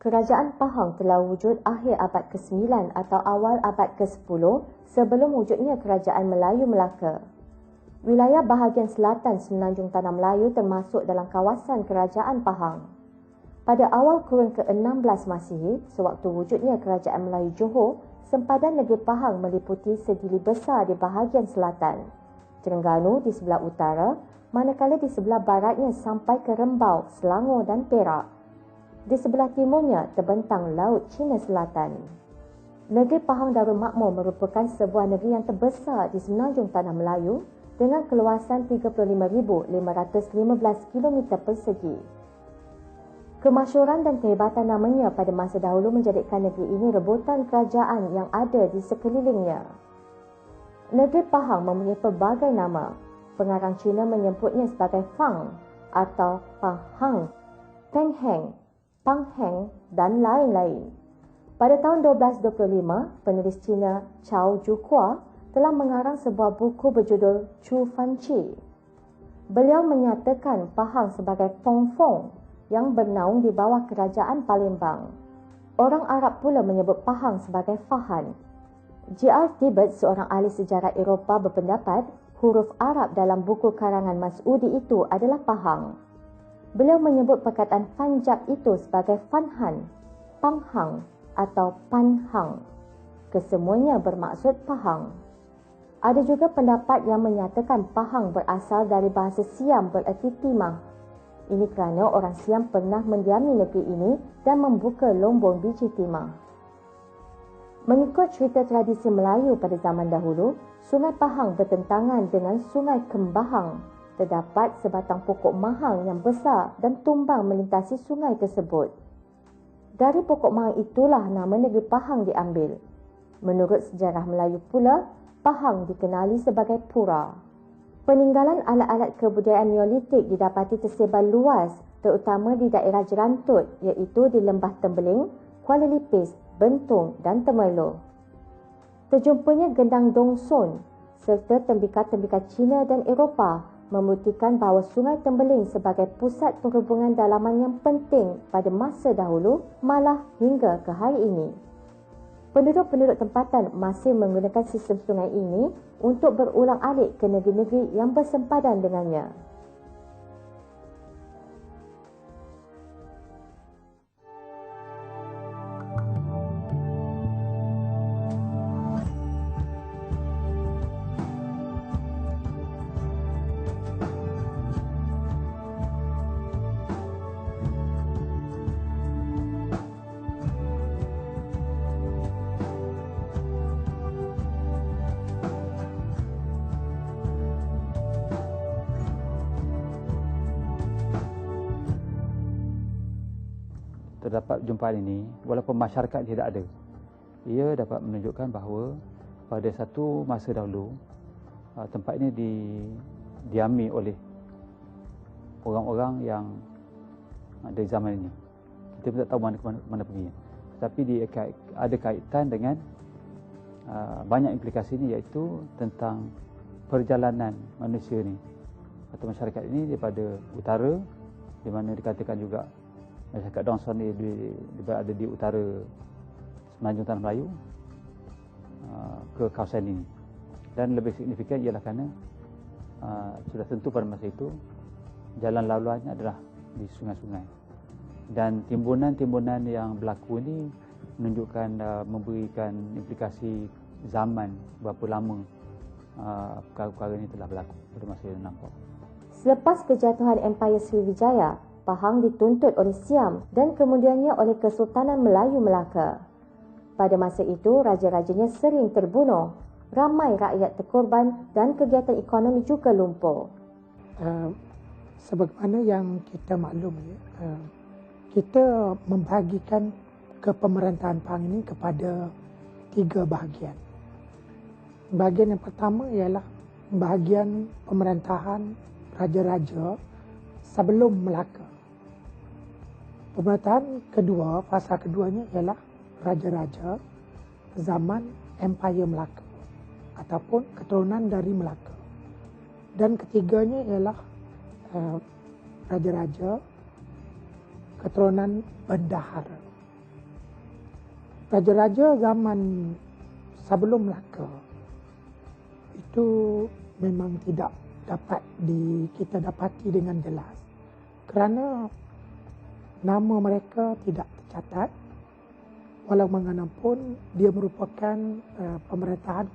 Kerajaan Pahang telah wujud akhir abad ke-9 atau awal abad ke-10 sebelum wujudnya Kerajaan Melayu Melaka. Wilayah bahagian selatan Semenanjung Tanah Melayu termasuk dalam kawasan Kerajaan Pahang. Pada awal kurun ke-16 Masihi, sewaktu wujudnya Kerajaan Melayu Johor, sempadan negeri Pahang meliputi segili besar di bahagian selatan, Terengganu di sebelah utara, manakala di sebelah baratnya sampai ke Rembau, Selangor dan Perak. Di sebelah timurnya terbentang Laut Cina Selatan. Negeri Pahang Darul Makmur merupakan sebuah negeri yang terbesar di Semenanjung Tanah Melayu dengan keluasan 35,515 km persegi. Kemasyhuran dan kehebatan namanya pada masa dahulu menjadikan negeri ini rebutan kerajaan yang ada di sekelilingnya. Negeri Pahang mempunyai pelbagai nama. Pengarang Cina menyebutnya sebagai Fang atau Pahang, Pengheng, Pangheng dan lain-lain. Pada tahun 1225, penulis Cina Chao Jukua telah mengarang sebuah buku berjudul Chu Fan Chi. Beliau menyatakan Pahang sebagai Fong Fong yang bernaung di bawah kerajaan Palembang. Orang Arab pula menyebut Pahang sebagai Fahan. J.R. Tibbets, seorang ahli sejarah Eropah, berpendapat huruf Arab dalam buku karangan Mas'udi itu adalah Pahang. Beliau menyebut perkataan Panjab itu sebagai Fanhan, Panghang atau Panhang. Kesemuanya bermaksud Pahang. Ada juga pendapat yang menyatakan Pahang berasal dari bahasa Siam bererti timah. Ini kerana orang Siam pernah mendiami negeri ini dan membuka lombong biji timah. Mengikut cerita tradisi Melayu pada zaman dahulu, Sungai Pahang bertentangan dengan Sungai Kembahang. Terdapat sebatang pokok mahang yang besar dan tumbang melintasi sungai tersebut. Dari pokok mahang itulah nama negeri Pahang diambil. Menurut sejarah Melayu pula, Pahang dikenali sebagai Pura. Peninggalan alat-alat kebudayaan Neolitik didapati tersebar luas, terutama di daerah Jerantut, iaitu di Lembah Tembeling, Kuala Lipis, Bentung dan Temerloh. Terjumpanya gendang Dongson serta tembikar-tembikar Cina dan Eropah membuktikan bahawa Sungai Tembeling sebagai pusat perhubungan dalaman yang penting pada masa dahulu malah hingga ke hari ini. Penduduk-penduduk tempatan masih menggunakan sistem sungai ini untuk berulang-alik ke negeri-negeri yang bersempadan dengannya. Terdapat perjumpaan ini, walaupun masyarakat tidak ada, ia dapat menunjukkan bahawa pada satu masa dahulu tempat ini didiami oleh orang-orang yang dari zaman ini. Kita pun tak tahu mana pergi. Tetapi dia ada kaitan dengan banyak implikasi ini, iaitu tentang perjalanan manusia ini atau masyarakat ini daripada utara, di mana dikatakan juga masyarakat Dongson ni berada di utara Semenanjung Tanah Melayu ke kawasan ini. Dan lebih signifikan ialah kerana sudah tentu pada masa itu jalan laluannya adalah di sungai-sungai. Dan timbunan-timbunan yang berlaku ini menunjukkan memberikan implikasi zaman, berapa lama perkara-perkara ini telah berlaku pada masa yang nampak. Selepas kejatuhan Empayar Sriwijaya, Pahang dituntut oleh Siam dan kemudiannya oleh Kesultanan Melayu Melaka. Pada masa itu, raja-rajanya sering terbunuh, ramai rakyat terkorban dan kegiatan ekonomi juga lumpuh. Sebagaimana yang kita maklum, kita membahagikan kepemerintahan Pahang ini kepada 3 bahagian. Bahagian yang pertama ialah bahagian pemerintahan raja-raja sebelum Melaka. Pemerintahan kedua, fasa keduanya ialah raja-raja zaman Empayar Melaka ataupun keturunan dari Melaka. Dan ketiganya ialah raja-raja keturunan bendahara raja-raja zaman sebelum Melaka itu memang tidak dapat kita dapati dengan jelas kerana nama mereka tidak tercatat, walau bagaimanapun dia merupakan pemerintahan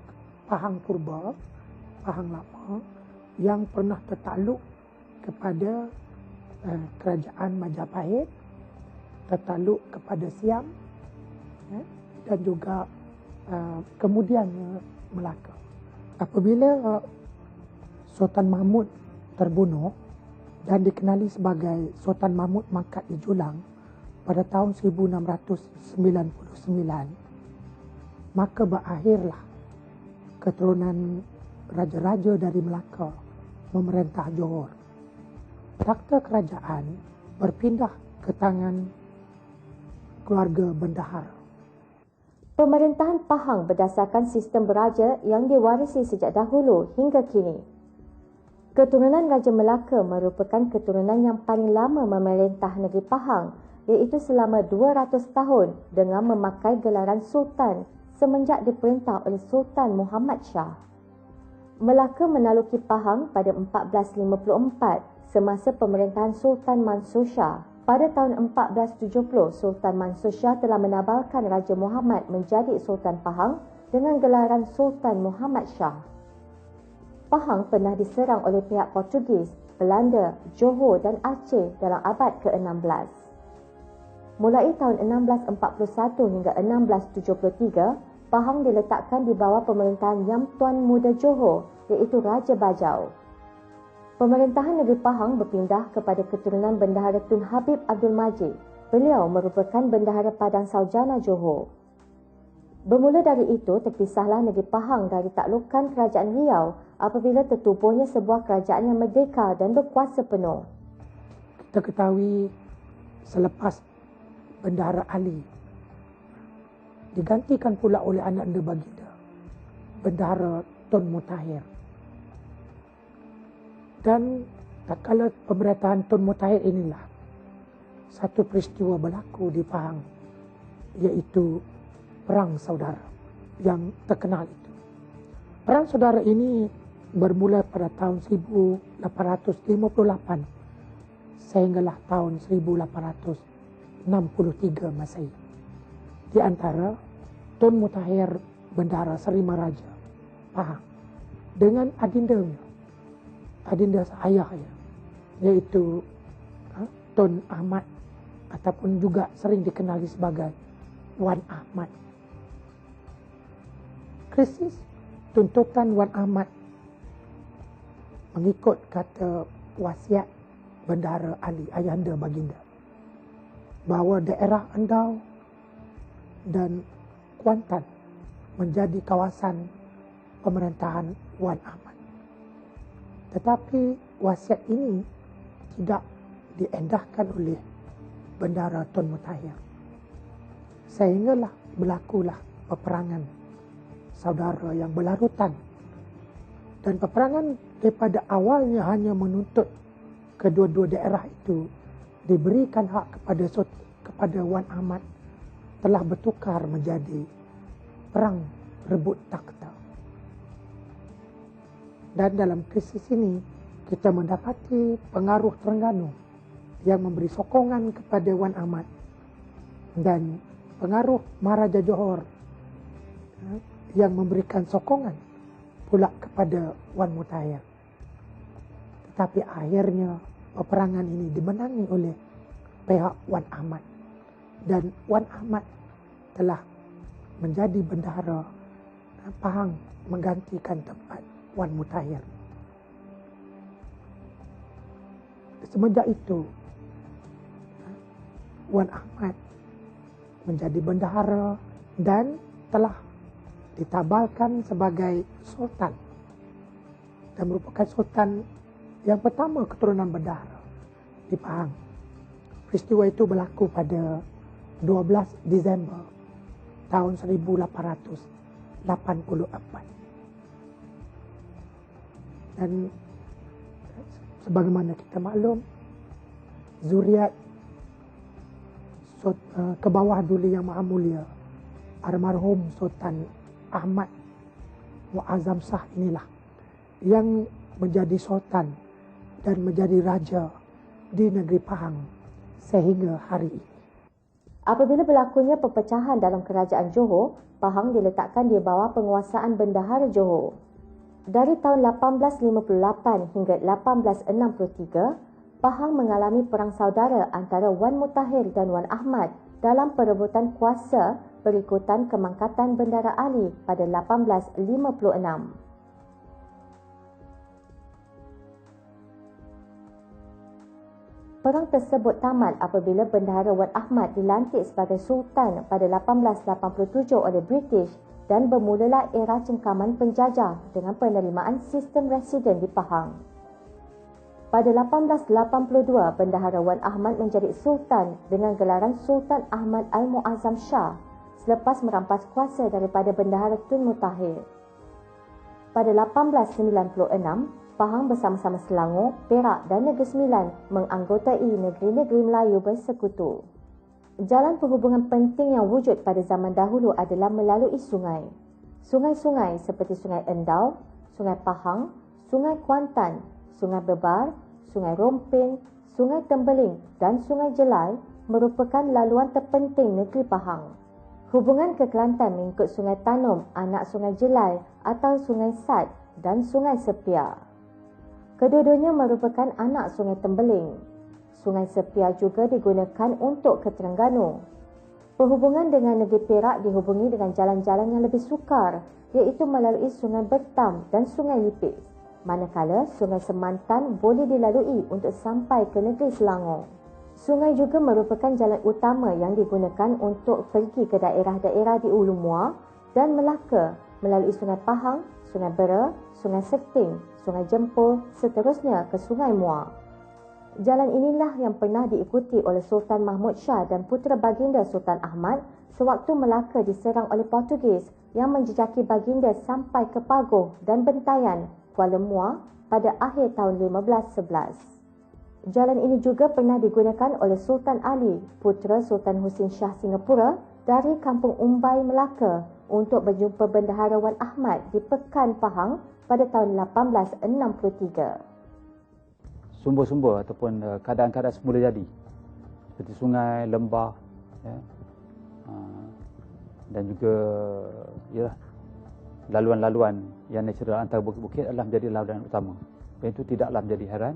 Pahang Purba, Pahang Lama yang pernah tertakluk kepada kerajaan Majapahit, tertakluk kepada Siam, dan juga kemudiannya Melaka. Apabila Sultan Mahmud terbunuh dan dikenali sebagai Sultan Mahmud Mangkat di Julang pada tahun 1699, maka berakhirlah keturunan raja-raja dari Melaka memerintah Johor. Takhta kerajaan berpindah ke tangan keluarga bendahara. Pemerintahan Pahang berdasarkan sistem beraja yang diwarisi sejak dahulu hingga kini. Keturunan Raja Melaka merupakan keturunan yang paling lama memerintah negeri Pahang, iaitu selama 200 tahun dengan memakai gelaran Sultan semenjak diperintah oleh Sultan Muhammad Shah. Melaka menaluki Pahang pada 1454 semasa pemerintahan Sultan Mansur Shah. Pada tahun 1470, Sultan Mansur Shah telah menabalkan Raja Muhammad menjadi Sultan Pahang dengan gelaran Sultan Muhammad Shah. Pahang pernah diserang oleh pihak Portugis, Belanda, Johor dan Aceh dalam abad ke-16. Mulai tahun 1641 hingga 1673, Pahang diletakkan di bawah pemerintahan Yang Tuan Muda Johor, iaitu Raja Bajau. Pemerintahan negeri Pahang berpindah kepada keturunan Bendahara Tun Habib Abdul Majid. Beliau merupakan Bendahara Padang Saujana Johor. Bermula dari itu, terpisahlah negeri Pahang dari taklukan Kerajaan Riau apabila tertubuhnya sebuah kerajaan yang merdeka dan berkuasa penuh. Kita ketahui selepas Bendahara Ali digantikan pula oleh anak anda baginda, Bendahara Tun Mutahir. Dan tak kala pemerintahan Tun Mutahir inilah satu peristiwa berlaku di Pahang, iaitu Perang Saudara yang terkenal itu. Perang Saudara ini bermula pada tahun 1858 sehinggalah tahun 1863 Masehi. Di antara Tun Mutahir Bendahara Serima Raja Pahang dengan adinda ayahnya, yaitu Tun Ahmad ataupun juga sering dikenali sebagai Wan Ahmad. Krisis tuntutan Wan Ahmad mengikut kata wasiat Bendahara Ali, ayahanda baginda, bahawa daerah Endau dan Kuantan menjadi kawasan pemerintahan Wan Ahmad. Tetapi wasiat ini tidak diendahkan oleh Bendahara Tun Mutahir. Sehinggalah berlakulah peperangan saudara yang berlarutan. Dan peperangan daripada awalnya hanya menuntut kedua-dua daerah itu diberikan hak kepada Wan Ahmad, telah bertukar menjadi perang rebut takhta. Dan dalam krisis ini, kita mendapati pengaruh Terengganu yang memberi sokongan kepada Wan Ahmad dan pengaruh Maharaja Johor yang memberikan sokongan pula kepada Wan Mutahir. Tetapi akhirnya peperangan ini dimenangi oleh pihak Wan Ahmad dan Wan Ahmad telah menjadi bendahara Pahang menggantikan tempat Wan Mutahir. Semenjak itu, Wan Ahmad menjadi bendahara dan telah ditabalkan sebagai sultan dan merupakan sultan yang pertama keturunan bendahara di Pahang. Peristiwa itu berlaku pada 12 Disember tahun 1884. Dan sebagaimana kita maklum, zuriat ke bawah Duli Yang Maha Mulia almarhum Sultan Ahmad Muazzam Shah inilah yang menjadi sultan dan menjadi raja di negeri Pahang sehingga hari ini. Apabila berlakunya perpecahan dalam kerajaan Johor, Pahang diletakkan di bawah penguasaan Bendahara Johor. Dari tahun 1858 hingga 1863, Pahang mengalami perang saudara antara Wan Mutahir dan Wan Ahmad dalam perebutan kuasa berikutan kemangkatan Bendara Ali pada 1856. Perang tersebut tamat apabila Bendahara Wan Ahmad dilantik sebagai Sultan pada 1887 oleh British dan bermulalah era cengkaman penjajah dengan penerimaan sistem residen di Pahang. Pada 1882, Bendahara Wan Ahmad menjadi Sultan dengan gelaran Sultan Ahmad Al-Muazzam Shah selepas merampas kuasa daripada Bendahara Tun Mutahir. Pada 1896, Pahang bersama-sama Selangor, Perak dan Negeri Sembilan menganggotai negeri-negeri Melayu bersekutu. Jalan penghubungan penting yang wujud pada zaman dahulu adalah melalui sungai. Sungai-sungai seperti Sungai Endau, Sungai Pahang, Sungai Kuantan, Sungai Bebar, Sungai Rompin, Sungai Tembeling dan Sungai Jelai merupakan laluan terpenting negeri Pahang. Hubungan ke Kelantan mengikut Sungai Tanom, anak Sungai Jelai atau Sungai Sat dan Sungai Sepia. Kedua-duanya merupakan anak Sungai Tembeling. Sungai Sepia juga digunakan untuk ke Terengganu. Perhubungan dengan negeri Perak dihubungi dengan jalan-jalan yang lebih sukar, iaitu melalui Sungai Bertam dan Sungai Lipis. Manakala Sungai Semantan boleh dilalui untuk sampai ke negeri Selangor. Sungai juga merupakan jalan utama yang digunakan untuk pergi ke daerah-daerah di Ulu Muar dan Melaka melalui Sungai Pahang, Sungai Bera, Sungai Serting, Sungai Jempol, seterusnya ke Sungai Muar. Jalan inilah yang pernah diikuti oleh Sultan Mahmud Shah dan putera baginda Sultan Ahmad sewaktu Melaka diserang oleh Portugis yang menjejaki baginda sampai ke Pagoh dan Bentayan, Kuala Muar pada akhir tahun 1511. Jalan ini juga pernah digunakan oleh Sultan Ali, putera Sultan Husin Shah Singapura dari Kampung Umbai, Melaka untuk berjumpa Bendahara Wan Ahmad di Pekan Pahang pada tahun 1863. Sumber-sumber ataupun keadaan-keadaan semula jadi seperti sungai, lembah, ya, dan juga laluan-laluan yang natural antara bukit-bukit adalah menjadi laluan utama. Dan itu tidaklah menjadi heran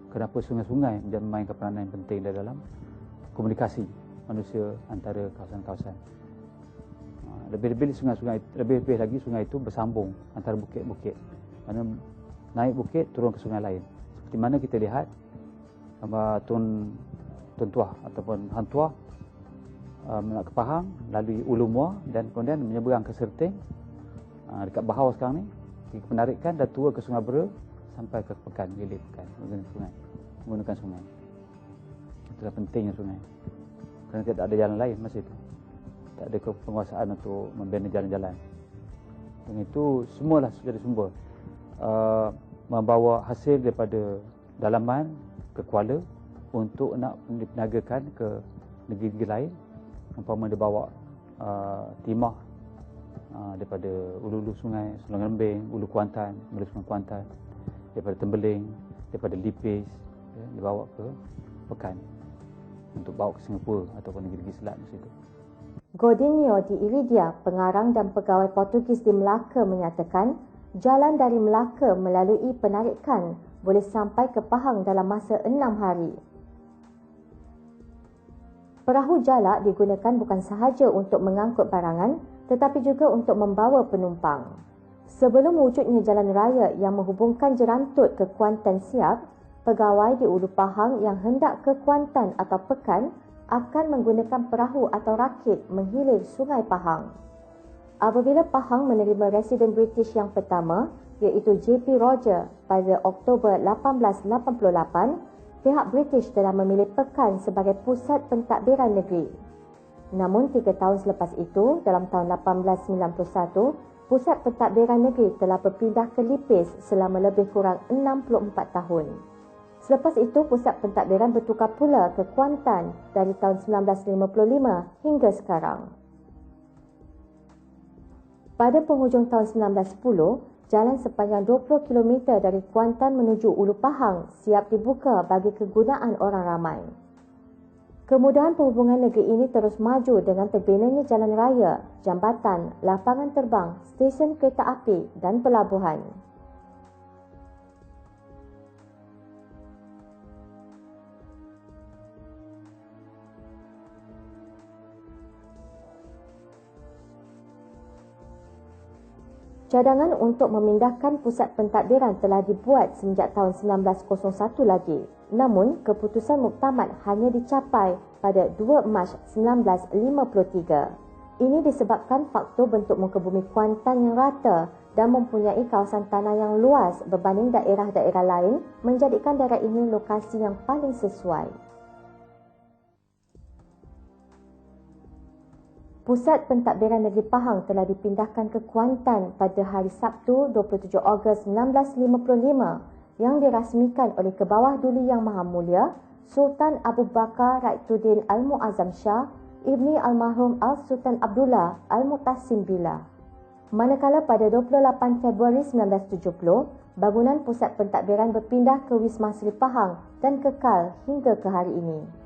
kenapa sungai-sungai memainkan peranan yang penting dalam komunikasi manusia antara kawasan-kawasan. Lebih-lebih sungai-sungai, lebih-lebih lagi sungai itu bersambung antara bukit-bukit. Mana naik bukit turun ke sungai lain. Seperti mana kita lihat Tun Tuah ataupun Hang Tuah ke Pahang, lalui Ulu Muar dan kemudian menyeberang ke Serting, dekat Bahau sekarang ni, penarikan dan turun ke Sungai Bera sampai ke Pekan, Gilir Pekan menggunakan sungai. Itulah pentingnya sungai. Kerana tidak ada jalan lain masa itu. Tak ada penguasaan untuk membina jalan-jalan. Dan itu semualah dari sumber. Membawa hasil daripada dalaman ke Kuala untuk nak diperniagakan ke negeri-negeri lain. Umpama dia bawa timah daripada ulu-ulu sungai Sungai Lembing, Ulu Kuantan, melalui Sungai Kuantan, daripada Tembeling, daripada Lipis, ya, dibawa ke Pekan untuk bawa ke Singapura ataupun negeri-negeri selat masa itu. Godinho di Iridia, pengarang dan pegawai Portugis di Melaka menyatakan jalan dari Melaka melalui penarikan boleh sampai ke Pahang dalam masa 6 hari. Perahu jalak digunakan bukan sahaja untuk mengangkut barangan tetapi juga untuk membawa penumpang. Sebelum wujudnya jalan raya yang menghubungkan Jerantut ke Kuantan Siap, pegawai di Ulu Pahang yang hendak ke Kuantan atau Pekan akan menggunakan perahu atau rakit menghilir Sungai Pahang. Apabila Pahang menerima residen British yang pertama, iaitu J.P. Roger pada Oktober 1888, pihak British telah memilih Pekan sebagai pusat pentadbiran negeri. Namun 3 tahun selepas itu, dalam tahun 1891, pusat pentadbiran negeri telah berpindah ke Lipis selama lebih kurang 64 tahun. Selepas itu, pusat pentadbiran bertukar pula ke Kuantan dari tahun 1955 hingga sekarang. Pada penghujung tahun 1910, jalan sepanjang 20 km dari Kuantan menuju Ulu Pahang siap dibuka bagi kegunaan orang ramai. Kemudahan perhubungan negeri ini terus maju dengan terbinanya jalan raya, jambatan, lapangan terbang, stesen kereta api dan pelabuhan. Cadangan untuk memindahkan pusat pentadbiran telah dibuat sejak tahun 1901 lagi. Namun, keputusan muktamad hanya dicapai pada 2 Mac 1953. Ini disebabkan faktor bentuk muka bumi Kuantan yang rata dan mempunyai kawasan tanah yang luas berbanding daerah-daerah lain menjadikan daerah ini lokasi yang paling sesuai. Pusat pentadbiran negeri Pahang telah dipindahkan ke Kuantan pada hari Sabtu 27 Ogos 1955 yang dirasmikan oleh Kebawah Duli Yang Maha Mulia Sultan Abu Bakar Raituddin Al-Muazzam Shah Ibni Almarhum Al-Sultan Abdullah Al-Mutasim Billah. Manakala pada 28 Februari 1970, bangunan pusat pentadbiran berpindah ke Wisma Seri Pahang dan kekal hingga ke hari ini.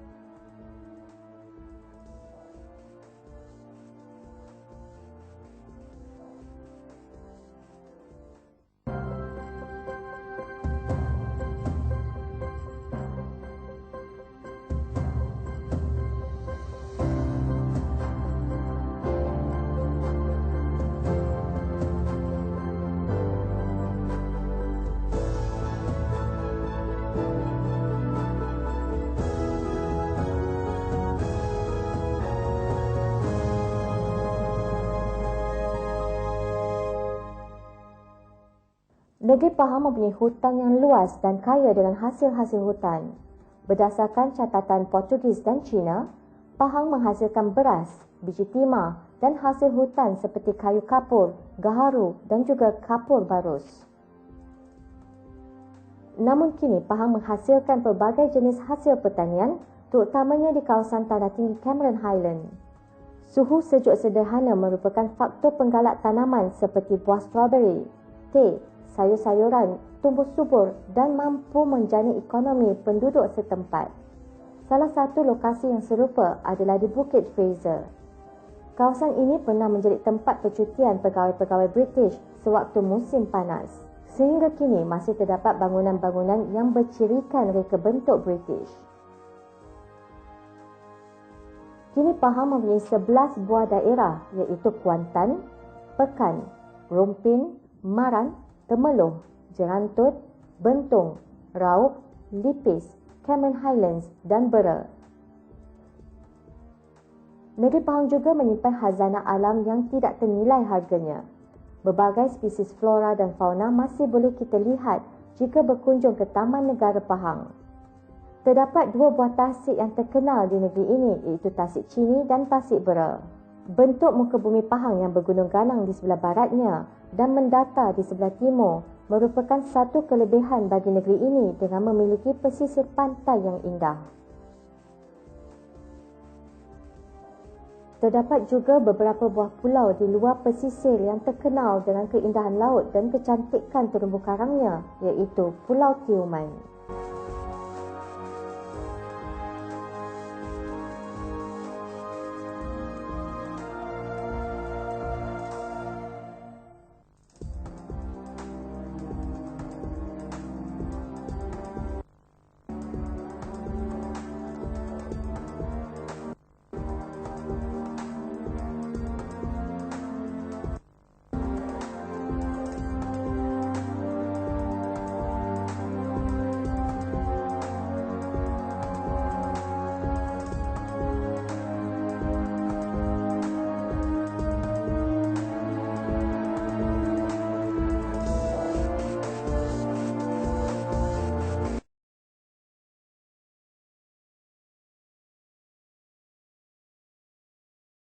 Negeri Pahang mempunyai hutan yang luas dan kaya dengan hasil-hasil hutan. Berdasarkan catatan Portugis dan Cina, Pahang menghasilkan beras, biji timah dan hasil hutan seperti kayu kapur, gaharu dan juga kapur barus. Namun kini Pahang menghasilkan pelbagai jenis hasil pertanian, terutamanya di kawasan tanah tinggi Cameron Highland. Suhu sejuk sederhana merupakan faktor penggalak tanaman seperti buah strawberry, teh, sayur-sayuran, tumbuh subur dan mampu menjana ekonomi penduduk setempat. Salah satu lokasi yang serupa adalah di Bukit Fraser. Kawasan ini pernah menjadi tempat percutian pegawai-pegawai British sewaktu musim panas. Sehingga kini masih terdapat bangunan-bangunan yang bercirikan reka bentuk British. Kini Pahang mempunyai 11 buah daerah iaitu Kuantan, Pekan, Rompin, Maran, Temeloh, Jerantut, Bentong, Raub, Lipis, Cameron Highlands dan Bera. Negeri Pahang juga menyimpan khazanah alam yang tidak ternilai harganya. Berbagai spesies flora dan fauna masih boleh kita lihat jika berkunjung ke Taman Negara Pahang. Terdapat 2 buah tasik yang terkenal di negeri ini iaitu Tasik Chini dan Tasik Bera. Bentuk muka bumi Pahang yang bergunung ganang di sebelah baratnya dan mendata di sebelah timur merupakan satu kelebihan bagi negeri ini dengan memiliki pesisir pantai yang indah. Terdapat juga beberapa buah pulau di luar pesisir yang terkenal dengan keindahan laut dan kecantikan terumbu karangnya iaitu Pulau Tioman.